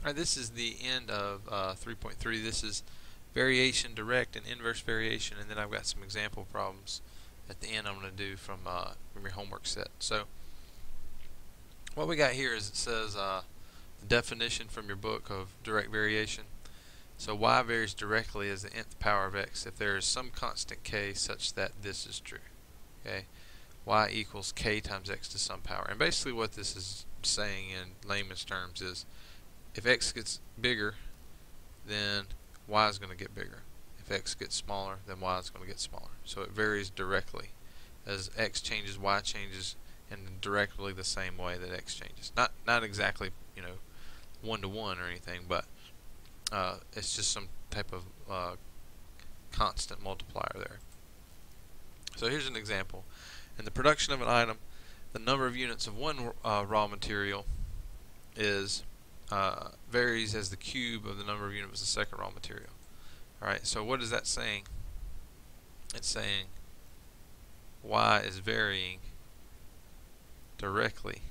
Alright, this is the end of 3.3. This is variation, direct, and inverse variation, and then I've got some example problems at the end I'm going to do from your homework set. So what we got here is it says the definition from your book of direct variation. So y varies directly as the nth power of x if there is some constant k such that this is true. Okay, y equals k times x to some power. And basically what this is saying in layman's terms is if x gets bigger, then y is going to get bigger. If x gets smaller, then y is going to get smaller. So it varies directly. As x changes, y changes in directly the same way that x changes. Not exactly, one-to-one or anything, but it's just some type of constant multiplier there. So here's an example. In the production of an item, the number of units of one raw material is varies as the cube of the number of units of the second raw material. Alright, so what is that saying? It's saying y is varying directly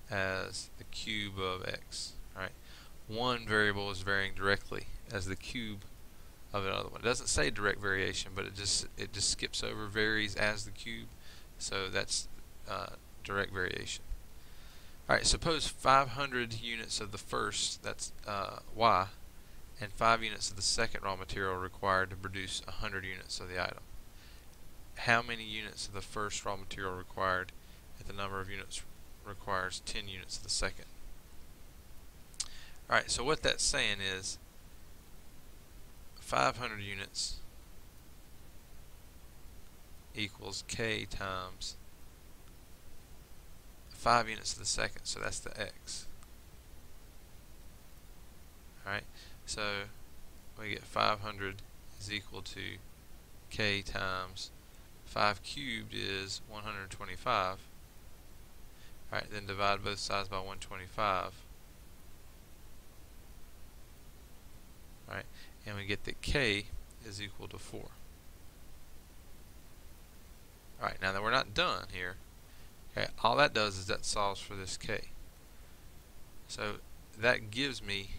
as the cube of x. Alright, one variable is varying directly as the cube of another one. It doesn't say direct variation, but it just skips over varies as the cube. So that's direct variation. Alright, suppose 500 units of the first, that's y, and 5 units of the second raw material are required to produce 100 units of the item. How many units of the first raw material required if the number of units requires 10 units of the second? Alright, so what that's saying is 500 units equals k times 5 units of the second, so that's the x. Alright, so we get 500 is equal to k times 5 cubed is 125. Alright, then divide both sides by 125. Alright, and we get that k is equal to 4. Alright, now that we're not done here, okay, all that does is that solves for this k. So that gives me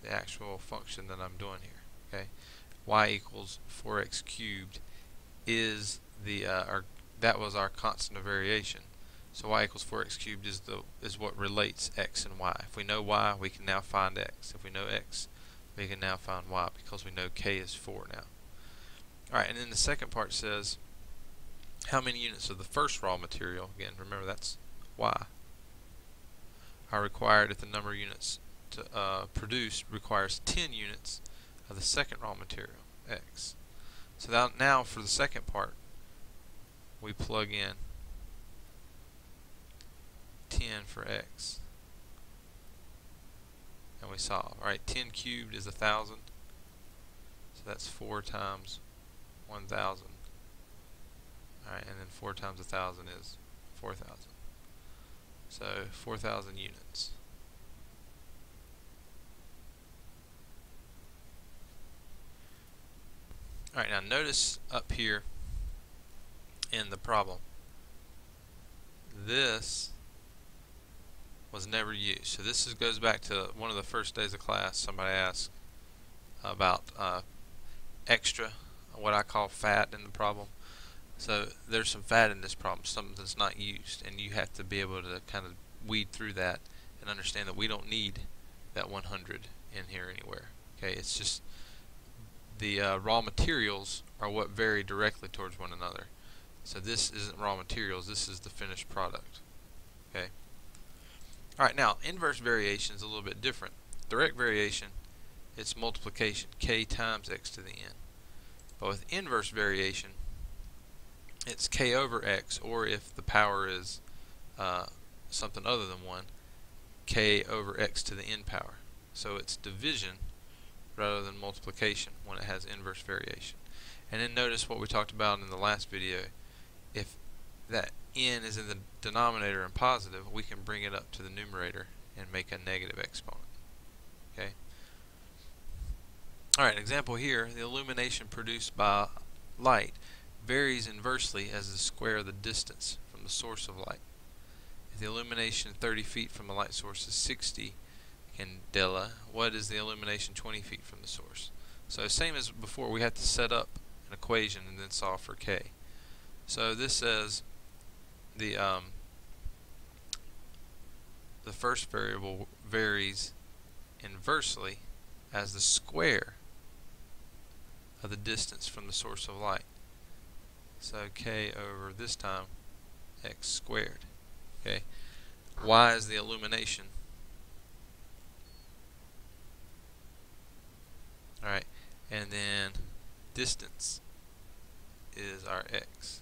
the actual function that I'm doing here. Okay, y equals 4x cubed is the that was our constant of variation. So y equals 4x cubed is what relates x and y. If we know y, we can now find x. If we know x, we can now find y because we know k is 4 now. Alright, and then the second part says how many units of the first raw material, again remember that's y, are required if the number of units to produce requires 10 units of the second raw material, x. So now for the second part, we plug in 10 for x, and we solve. Alright, 10 cubed is 1,000, so that's 4 times 1,000. Alright, and then 4 times 1,000 is 4,000. So 4,000 units. Alright, now notice up here in the problem, this was never used. So this goes back to one of the first days of class. Somebody asked about extra, what I call fat in the problem. So there's some fat in this problem, something that's not used, and you have to be able to kind of weed through that and understand that we don't need that 100 in here anywhere. Okay, it's just the raw materials are what vary directly towards one another. So this isn't raw materials, this is the finished product. Okay. Alright, now inverse variation is a little bit different. Direct variation, it's multiplication, k times x to the n. But with inverse variation, it's k over x, or if the power is something other than 1, k over x to the n power. So it's division rather than multiplication when it has inverse variation. And then notice what we talked about in the last video. If that n is in the denominator and positive, we can bring it up to the numerator and make a negative exponent. Okay. Alright, example here, the illumination produced by light varies inversely as the square of the distance from the source of light. the illumination 30 feet from the light source is 60 candela, what is the illumination 20 feet from the source? So same as before, we have to set up an equation and then solve for K. So this says the first variable varies inversely as the square of the distance from the source of light. So K over this time x squared. Okay. Y is the illumination. Alright, and then distance is our x.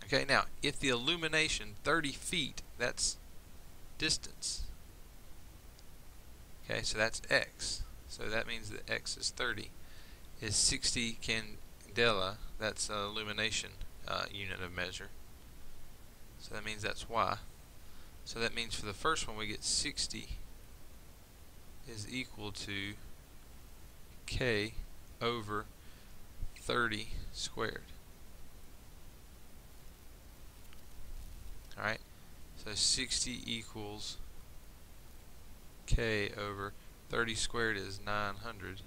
Okay, now if the illumination 30 feet, that's distance. Okay, so that's x. So that means that x is 30. Is 60 candela, that's an illumination unit of measure. So that means that's y. So that means for the first one we get 60 is equal to K over 30 squared. Alright, so 60 equals K over 30 squared is 900.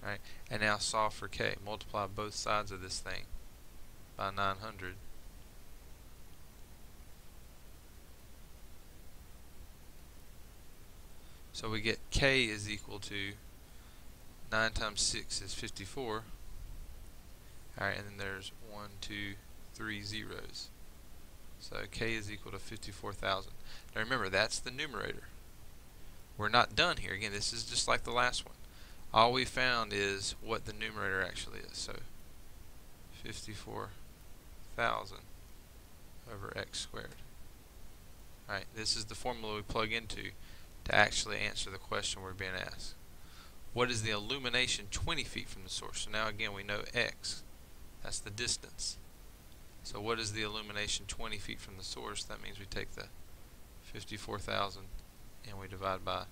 Alright, and now solve for K. Multiply both sides of this thing by 900. So we get K is equal to 9 times 6 is 54. Alright, and then there's 1, 2, 3 zeros. So K is equal to 54,000. Now remember, that's the numerator. We're not done here. Again, this is just like the last one. All we found is what the numerator actually is. So 54,000 over x squared. Alright, this is the formula we plug into to actually answer the question we're being asked. What is the illumination 20 feet from the source? So now again we know x. That's the distance. So what is the illumination 20 feet from the source? That means we take the 54,000 and we divide by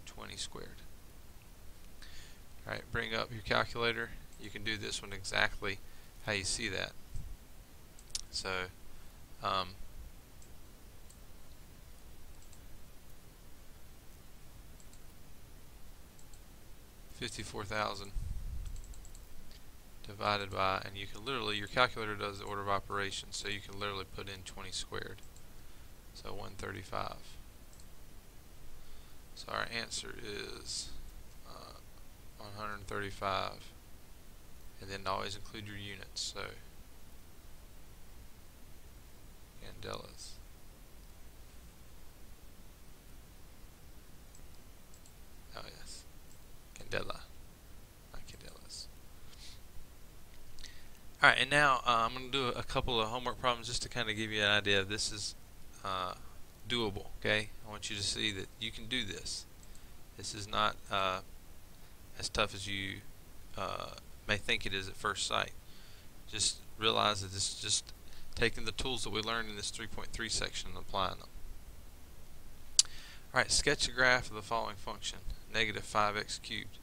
20 squared. Alright, bring up your calculator. You can do this one exactly how you see that. So 54,000 divided by, and you can literally, your calculator does the order of operations, so you can literally put in 20 squared. So 135. So our answer is 135, and then always include your units. So candelas. Oh yes, candela, not candelas. Alright, and now I'm going to do a couple of homework problems just to kind of give you an idea. This is doable, okay? I want you to see that you can do this. This is not as tough as you may think it is at first sight. Just realize that this is just taking the tools that we learned in this 3.3 section and applying them. Alright, sketch a graph of the following function, negative 5x cubed.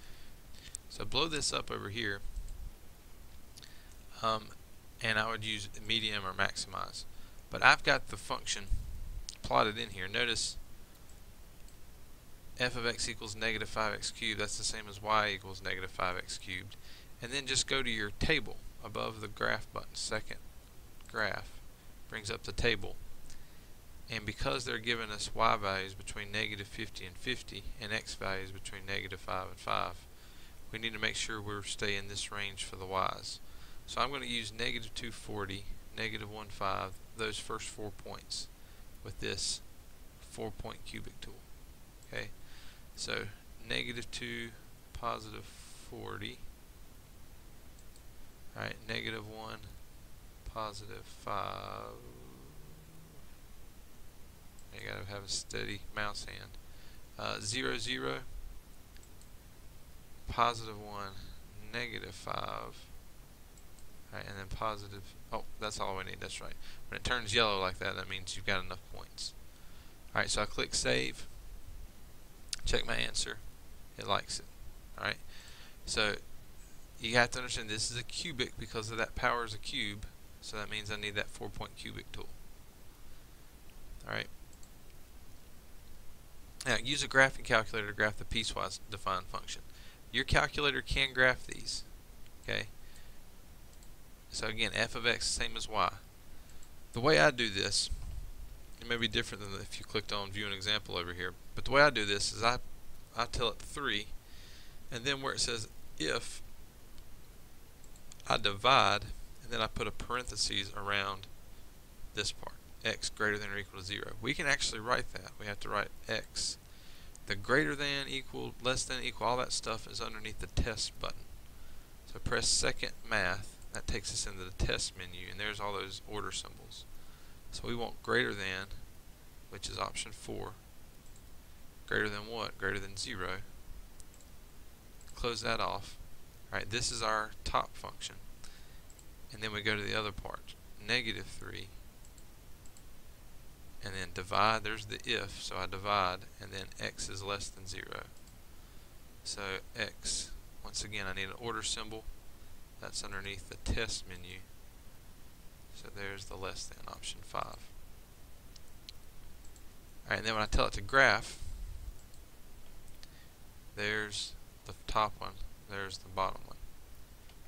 So blow this up over here, and I would use medium or maximize. But I've got the function plotted in here. Notice f of x equals negative 5x cubed. That's the same as y equals negative 5x cubed. And then just go to your table above the graph button. Second graph brings up the table. And because they're giving us y values between negative 50 and 50 and x values between negative 5 and 5, we need to make sure we're staying in this range for the y's. So I'm going to use negative 240, negative 15, those first 4 points with this 4-point cubic tool. Okay, so negative 2, positive 40, alright, negative 1, positive 5. You gotta have a steady mouse hand. 0, 0, positive 1, negative 5. Alright, and then positive, oh, that's all we need, that's right. When it turns yellow like that, that means you've got enough points. Alright, so I click save, check my answer, it likes it. Alright, so you have to understand this is a cubic because of that power is a cube. So that means I need that 4-point cubic tool. Alright. Now use a graphing calculator to graph the piecewise defined function. Your calculator can graph these. Okay. So again, f of x same as y. The way I do this, it may be different than if you clicked on view an example over here, but the way I do this is I tell it 3, and then where it says if, I divide, and then I put a parentheses around this part, x greater than or equal to 0. We can actually write that. We have to write x. The greater than, equal, less than, equal, all that stuff is underneath the test button. So press second math. That takes us into the test menu, and there's all those order symbols. So we want greater than, which is option 4. Greater than what? Greater than 0. Close that off. Alright, this is our top function. And then we go to the other part. Negative 3. And then divide. There's the if, so I divide. And then x is less than 0. So x, once again, I need an order symbol. That's underneath the test menu. So there's the less than, option 5. Alright, and then when I tell it to graph, there's the top one, there's the bottom one.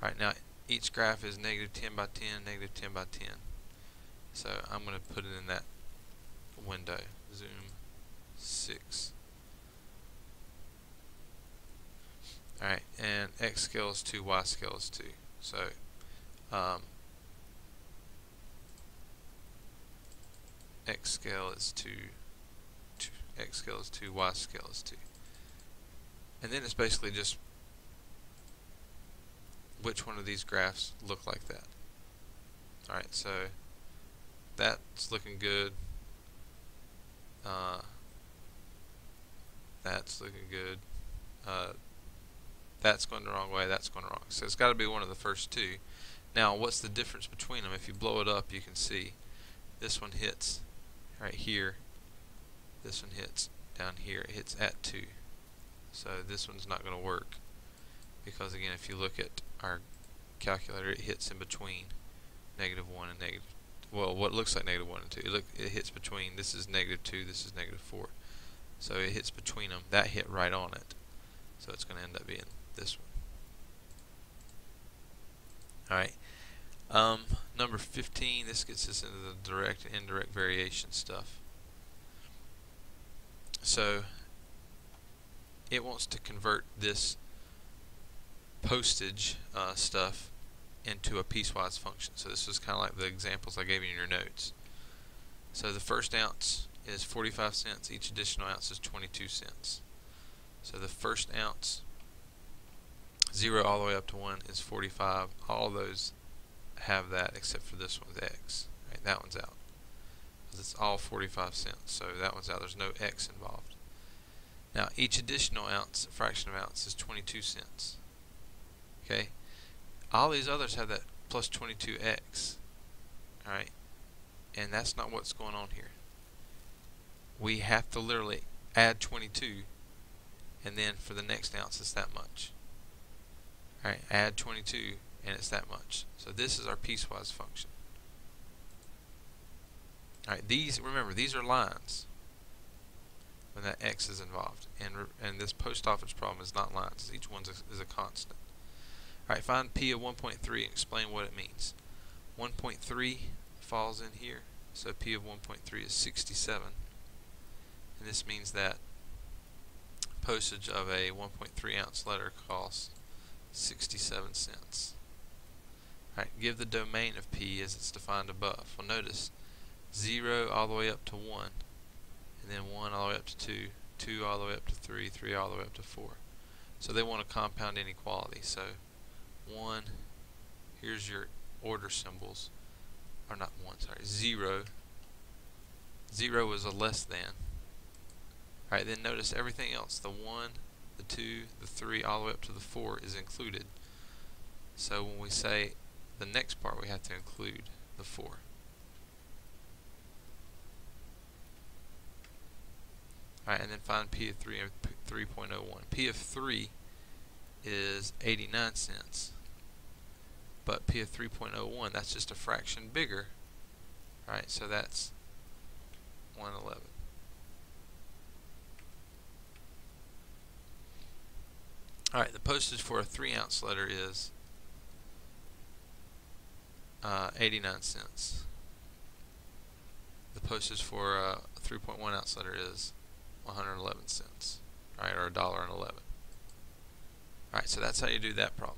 Alright, now each graph is negative 10 by 10, negative 10 by 10. So I'm going to put it in that window. Zoom 6. Alright, and x scale is 2, y scale is 2. So, x scale is 2, x scale is 2, y scale is 2. And then it's basically just which one of these graphs look like that. Alright, so that's looking good. That's looking good. That's going the wrong way, that's going wrong. So it's got to be one of the first two. Now, what's the difference between them? If you blow it up, you can see this one hits right here. This one hits down here. It hits at 2. So this one's not going to work because, again, if you look at our calculator, it hits in between negative 1 and negative, well, what looks like negative 1 and 2. It hits between. This is negative 2, this is negative 4. So it hits between them. That hit right on it. So it's going to end up being this one. Alright. Number 15, this gets us into the direct and indirect variation stuff. So it wants to convert this postage stuff into a piecewise function. So this is kind of like the examples I gave you in your notes. So the first ounce is 45 cents, each additional ounce is 22 cents. So the first ounce, 0 all the way up to 1 is 45. All those have that except for this one's x. Right, that one's out because it's all 45 cents. So that one's out. There's no x involved. Now each additional ounce, fraction of ounce, is 22 cents. Okay, all these others have that plus 22x. All right, and that's not what's going on here. We have to literally add 22. And then for the next ounce it's that much. Alright, add 22 and it's that much. So this is our piecewise function. Alright, these, remember, these are lines when that x is involved. And this post office problem is not lines. Each one is a constant. Alright, find p of 1.3 and explain what it means. 1.3 falls in here. So p of 1.3 is 67. And this means that postage of a 1.3 ounce letter costs 67 cents. Alright, give the domain of P as it's defined above. Well, notice 0 all the way up to 1, and then 1 all the way up to 2, 2 all the way up to 3, 3 all the way up to 4. So they want a compound inequality. So 1, here's your order symbols, or not 1, sorry, 0. 0 is a less than. Alright, then notice everything else. The 1, the 2, the 3, all the way up to the 4 is included. So when we say the next part, we have to include the 4. Alright, and then find P of 3 and 3.01. P of 3 is 89 cents. but P of 3.01, that's just a fraction bigger. Right, so that's 111. Alright, the postage for a 3-ounce letter is 89 cents. The postage for a 3.1 ounce letter is 111 cents. Right, or $1.11. Alright, so that's how you do that problem.